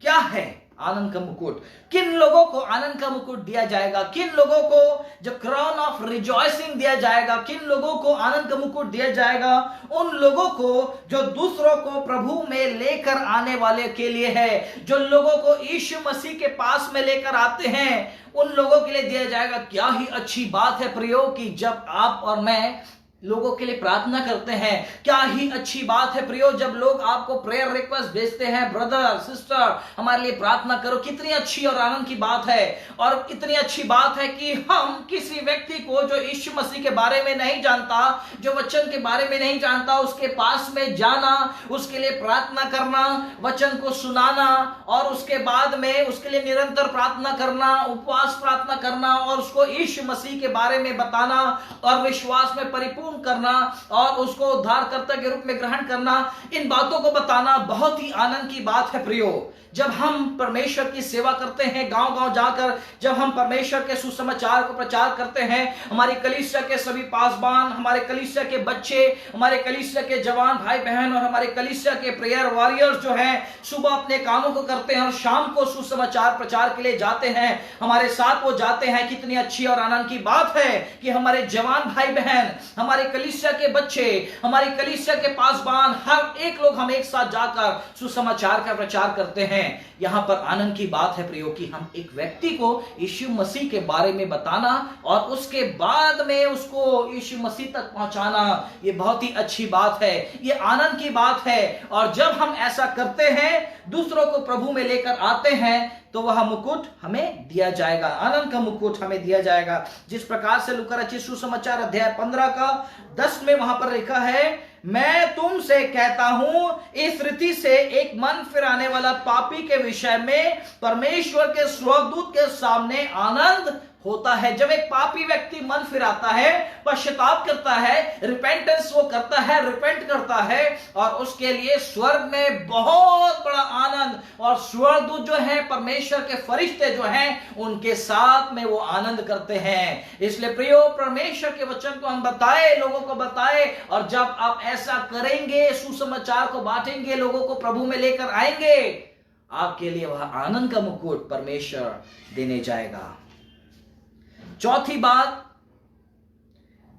A: क्या है आनंद का मुकुट? किन लोगों को आनंद का मुकुट दिया जाएगा? किन लोगों को जो क्राउन ऑफ रिजॉइसिंग दिया जाएगा? किन लोगों को आनंद का मुकुट दिया जाएगा? उन लोगों को जो दूसरों को प्रभु में लेकर आने वाले के लिए है, जो लोगों को यीशु मसीह के पास में लेकर आते हैं, उन लोगों के लिए दिया जाएगा। क्या ही अच्छी बात है प्रियो कि जब आप और मैं लोगों के लिए प्रार्थना करते हैं। क्या ही अच्छी बात है प्रियो जब लोग आपको प्रेयर रिक्वेस्ट भेजते हैं, ब्रदर सिस्टर हमारे लिए प्रार्थना करो। कितनी अच्छी और आनंद की बात है। और इतनी अच्छी बात है कि हम किसी व्यक्ति को जो यीशु मसीह के बारे में नहीं जानता, जो वचन के बारे में नहीं जानता, उसके पास में जाना, उसके लिए प्रार्थना करना, वचन को सुनाना, और उसके बाद में उसके लिए निरंतर प्रार्थना करना, उपवास प्रार्थना करना, और उसको यीशु मसीह के बारे में बताना और विश्वास में परिपूर्ण करना और उसको उद्धारकर्ता के रूप में ग्रहण करना, इन बातों को बताना बहुत ही आनंद की बात है प्रियो। जब हम परमेश्वर की सेवा करते हैं, गांव-गांव जाकर जब हम परमेश्वर के सुसमाचार को प्रचार करते हैं, हमारी कलीसिया के सभी पासबान, हमारे कलीसिया के बच्चे, हमारे कलीसिया के जवान भाई बहन और हमारे कलीसिया के प्रेयर वॉरियर्स जो हैं, सुबह अपने कामों को करते हैं और शाम को सुसमाचार प्रचार के लिए जाते हैं, हमारे साथ वो जाते हैं। कितनी अच्छी और आनंद की बात है कि हमारे जवान भाई बहन, हमारे कलीसिया के बच्चे, हमारी कलीसिया के पासबान, हर एक लोग हम एक साथ जाकर सुसमाचार का प्रचार करते हैं। यहां पर आनंद की बात है प्रियो कि हम एक व्यक्ति को यीशु मसीह के बारे में बताना और उसके बाद में उसको यीशु मसीह तक पहुंचाना, ये बहुत ही अच्छी बात है, ये आनंद की बात है। और जब हम ऐसा करते हैं, दूसरों को प्रभु में लेकर आते हैं, तो वह मुकुट हमें दिया जाएगा, आनंद का मुकुट हमें दिया जाएगा। जिस प्रकार से लूका रचित सुसमाचार अध्याय 15 का 10 में वहां पर लिखा है, मैं तुमसे कहता हूं, इस रीति से एक मन फिराने वाला पापी के विषय में परमेश्वर के स्वर्गदूत के सामने आनंद होता है। जब एक पापी व्यक्ति मन फिराता है, पश्चाताप करता है, रिपेंटेंस वो करता है, रिपेंट करता है, और उसके लिए स्वर्ग में बहुत बड़ा आनंद, और स्वर्गदूत जो है, परमेश्वर के फरिश्ते जो हैं, उनके साथ में वो आनंद करते हैं। इसलिए प्रियो, परमेश्वर के वचन को हम बताएं, लोगों को बताएं, और जब आप ऐसा करेंगे, सुसमाचार को बांटेंगे, लोगों को प्रभु में लेकर आएंगे, आपके लिए वह आनंद का मुकुट परमेश्वर देने जाएगा। चौथी बात,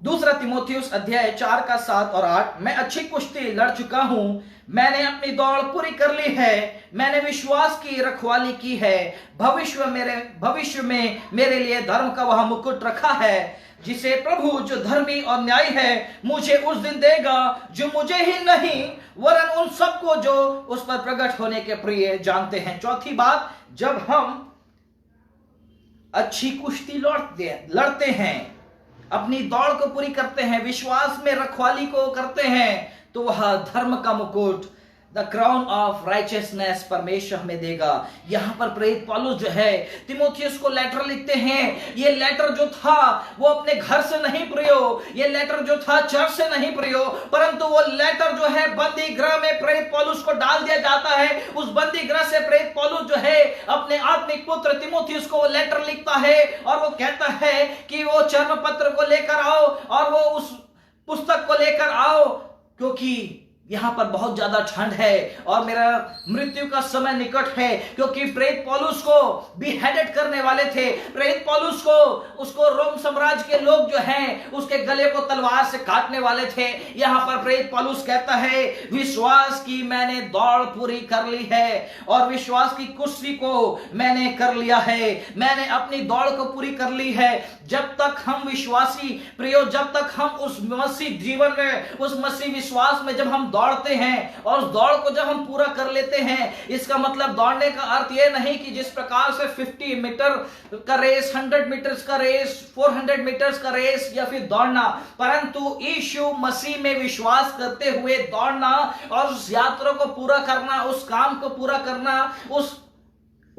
A: दूसरा तीमुथियुस अध्याय 4 का 7 और 8, मैं अच्छी कुश्ती लड़ चुका हूं, मैंने अपनी दौड़ पूरी कर ली है, मैंने विश्वास की रखवाली की है, भविष्य में मेरे लिए धर्म का वह मुकुट रखा है, जिसे प्रभु जो धर्मी और न्यायी है मुझे उस दिन देगा, जो मुझे ही नहीं वरन उन सबको जो उस पर प्रकट होने के प्रिय जानते हैं। चौथी बात, जब हम अच्छी कुश्ती लड़ते हैं, अपनी दौड़ को पूरी करते हैं, विश्वास में रखवाली को करते हैं, तो वह धर्म का मुकुट, द क्राउन ऑफ राइचियसनेस परमेश्वर हमें देगा। यहां पर प्रेरित पौलुस जो है तीमुथियुस को लेटर लिखते हैं। ये लेटर जो था वो अपने घर से नहीं प्रियो, ये लेटर जो था चर्च से नहीं प्रियो, परंतु वो लेटर जो है बंदी गृह में प्रेरित पौलुस को डाल दिया जाता है। उस बंदी गृह से प्रेरित पौलुस जो है अपने आत्मिक पुत्र तीमुथियुस को वो लेटर लिखता है और वो कहता है कि वो चर्म पत्र को लेकर आओ और वो उस पुस्तक को लेकर आओ, क्योंकि यहां पर बहुत ज्यादा ठंड है और मेरा मृत्यु का समय निकट है। क्योंकि प्रेरित पौलुस को बिहेडेड करने वाले थे, प्रेरित पौलुस को उसको रोम साम्राज्य के लोग जो हैं उसके गले को तलवार से काटने वाले थे। यहां पर प्रेरित पौलुस कहता है विश्वास की मैंने दौड़ पूरी कर ली है और विश्वास की कुश्ती को मैंने कर लिया है, मैंने अपनी दौड़ को पूरी कर ली है। जब तक हम विश्वासी प्रियो, जब तक हम उस मसीह जीवन में, उस मसीह विश्वास में जब हम दौड़ते हैं और उस दौड़ को जब हम पूरा कर लेते हैं, इसका मतलब दौड़ने का अर्थ यह नहीं कि जिस प्रकार से 50 मीटर का रेस, 100 मीटर्स का रेस, 400 मीटर्स का रेस या फिर दौड़ना, परंतु यीशु मसीह में विश्वास करते हुए दौड़ना और उस यात्रा को पूरा करना, उस काम को पूरा करना, उस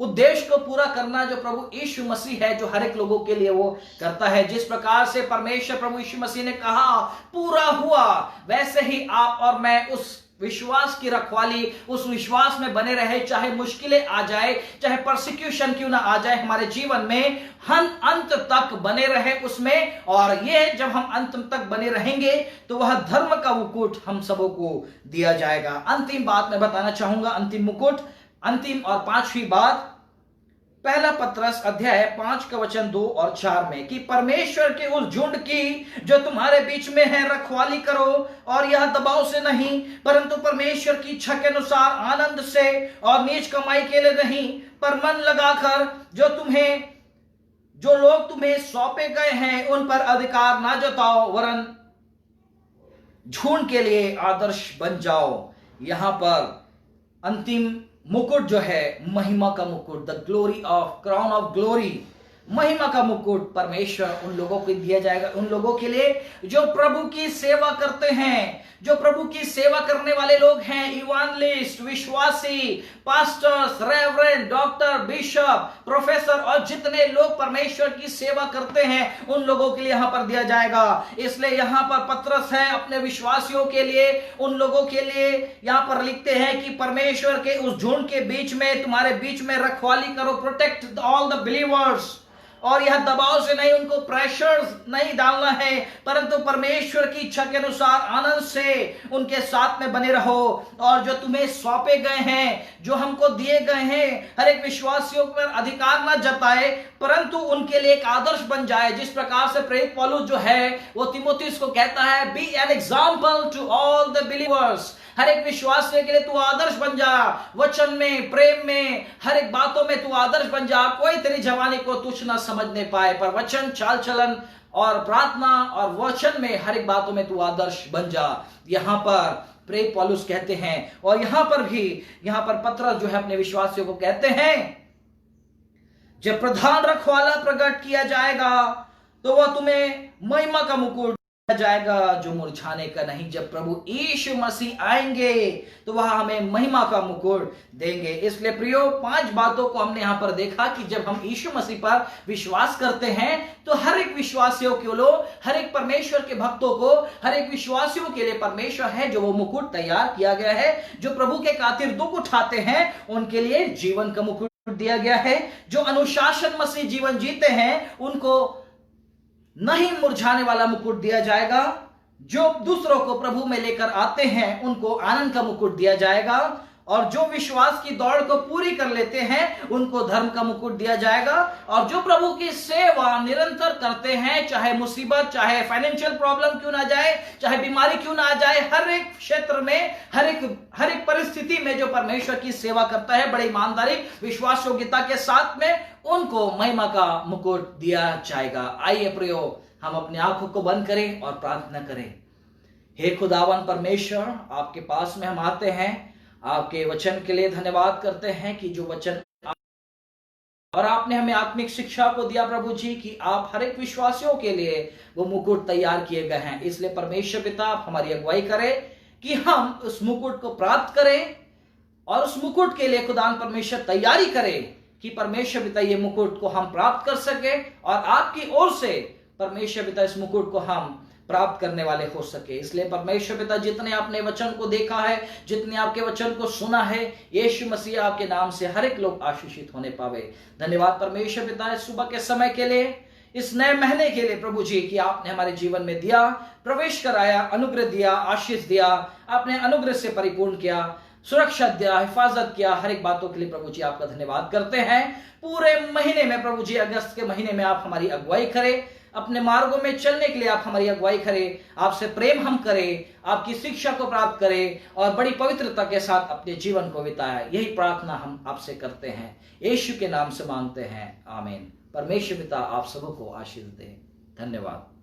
A: उद्देश्य को पूरा करना जो प्रभु यीशु मसीह है, जो हर एक लोगों के लिए वो करता है। जिस प्रकार से परमेश्वर प्रभु यीशु मसीह ने कहा पूरा हुआ, वैसे ही आप और मैं उस विश्वास की रखवाली, उस विश्वास में बने रहे, चाहे मुश्किलें आ जाए, चाहे परसिक्यूशन क्यों ना आ जाए हमारे जीवन में, हम अंत तक बने रहे उसमें। और ये जब हम अंत तक बने रहेंगे तो वह धर्म का मुकुट हम सबों को दिया जाएगा। अंतिम बात मैं बताना चाहूंगा, अंतिम मुकुट, अंतिम और पांचवी बात, पहला पत्रस अध्याय 5 का वचन 2 और 4 में, कि परमेश्वर के उस झुंड की जो तुम्हारे बीच में है रखवाली करो, और यह दबाव से नहीं परंतु परमेश्वर की इच्छा के अनुसार आनंद से और नीच कमाई के लिए नहीं, पर मन लगाकर जो लोग तुम्हें सौंपे गए हैं उन पर अधिकार ना जताओ, वरन झुंड के लिए आदर्श बन जाओ। यहां पर अंतिम मुकुट जो है महिमा का मुकुट, the glory of crown of glory, महिमा का मुकुट परमेश्वर उन लोगों को दिया जाएगा, उन लोगों के लिए जो प्रभु की सेवा करते हैं, जो प्रभु की सेवा करने वाले लोग हैं, इवांजलिस्ट, विश्वासी, pastors, reverend, doctor, bishop, professor और जितने लोग परमेश्वर की सेवा करते हैं उन लोगों के लिए यहां पर दिया जाएगा। इसलिए यहां पर पत्रस है अपने विश्वासियों के लिए, उन लोगों के लिए यहां पर लिखते हैं कि परमेश्वर के उस झुंड के बीच में, तुम्हारे बीच में रखवाली करो, प्रोटेक्ट ऑल द बिलीवर्स। और यह दबाव से नहीं, उनको प्रेशर नहीं डालना है, परंतु परमेश्वर की इच्छा के अनुसार आनंद से उनके साथ में बने रहो। और जो तुम्हें सौंपे गए हैं, जो हमको दिए गए हैं, हर एक विश्वासियों पर अधिकार न जताए परंतु उनके लिए एक आदर्श बन जाए। जिस प्रकार से प्रेरित पौलुस जो है वो तीमुथियुस को कहता है, be an example to all the believers, हर एक विश्वासी के लिए तू आदर्श बन जा, वचन में, प्रेम में, हर एक बातों में तू आदर्श बन जा। कोई तेरी जवानी को तुच्छ ना समझने पाए, पर वचन, चाल चलन और प्रार्थना और वचन में हर एक बातों में तू आदर्श बन जा। यहां पर प्रेरित पौलुस कहते हैं, और यहां पर पत्रस जो है अपने विश्वासियों को कहते हैं, जब प्रधान रखवाला प्रकट किया जाएगा तो वह तुम्हें महिमा का मुकुट जाएगा जो मुरझाने का नहीं। जब प्रभु यीशु मसीह आएंगे तो वह हमें महिमा का मुकुट देंगे। इसलिए प्रियो, 5 बातों को हमने यहां पर देखा कि जब हम यीशु मसीह पर विश्वास करते हैं तो हर एक विश्वासियों के लिए, हर एक परमेश्वर के भक्तों को, हर एक विश्वासियों के लिए परमेश्वर है जो वो मुकुट तैयार किया गया है। जो प्रभु के खातिर दुख उठाते हैं उनके लिए जीवन का मुकुट दिया गया है। जो अनुशासन मसीह जीवन जीते हैं उनको नहीं मुरझाने वाला मुकुट दिया जाएगा। जो दूसरों को प्रभु में लेकर आते हैं उनको आनंद का मुकुट दिया जाएगा। और जो विश्वास की दौड़ को पूरी कर लेते हैं उनको धर्म का मुकुट दिया जाएगा। और जो प्रभु की सेवा निरंतर करते हैं, चाहे मुसीबत, चाहे फाइनेंशियल प्रॉब्लम क्यों ना जाए, चाहे बीमारी क्यों ना आ जाए, हर एक क्षेत्र में, हर एक परिस्थिति में जो परमेश्वर की सेवा करता है बड़ी ईमानदारी, विश्वास योग्यता के साथ में, उनको महिमा का मुकुट दिया जाएगा। आइए प्रियो, हम अपनी आंखों को बंद करें और प्रार्थना करें। हे खुदावन परमेश्वर, आपके पास में हम आते हैं, आपके वचन के लिए धन्यवाद करते हैं कि जो वचन और आपने हमें आत्मिक शिक्षा को दिया प्रभु जी, कि आप हर एक विश्वासियों के लिए वो मुकुट तैयार किए गए हैं। इसलिए परमेश्वर पिता, आप हमारी अगुवाई करें कि हम उस मुकुट को प्राप्त करें और उस मुकुट के लिए खुदान परमेश्वर तैयारी करें कि परमेश्वर पिता ये मुकुट को हम प्राप्त कर सके और आपकी ओर से परमेश्वर पिता इस मुकुट को हम प्राप्त करने वाले हो सके। इसलिए परमेश्वर पिता, जितने आपने वचन को देखा है, जितने आपके वचन को सुना है, यीशु मसीह आपके नाम से हर एक लोग आशीषित होने पावे। धन्यवाद परमेश्वर पिता, इस सुबह के समय के लिए, इस नए महीने के लिए प्रभु जी, कि आपने हमारे जीवन में दिया, प्रवेश कराया, अनुग्रह दिया, आशीष दिया, आपने अनुग्रह से परिपूर्ण किया, सुरक्षा दिया, हिफाजत किया। हर एक बातों के लिए प्रभु जी आपका धन्यवाद करते हैं। पूरे महीने में प्रभु जी, अगस्त के महीने में आप हमारी अगुवाई करें, अपने मार्गों में चलने के लिए आप हमारी अगुवाई करें, आपसे प्रेम हम करें, आपकी शिक्षा को प्राप्त करें और बड़ी पवित्रता के साथ अपने जीवन को बिताएं। यही प्रार्थना हम आपसे करते हैं, यीशु के नाम से मांगते हैं, आमीन। परमेश्वर पिता आप सबको आशीष दे। धन्यवाद।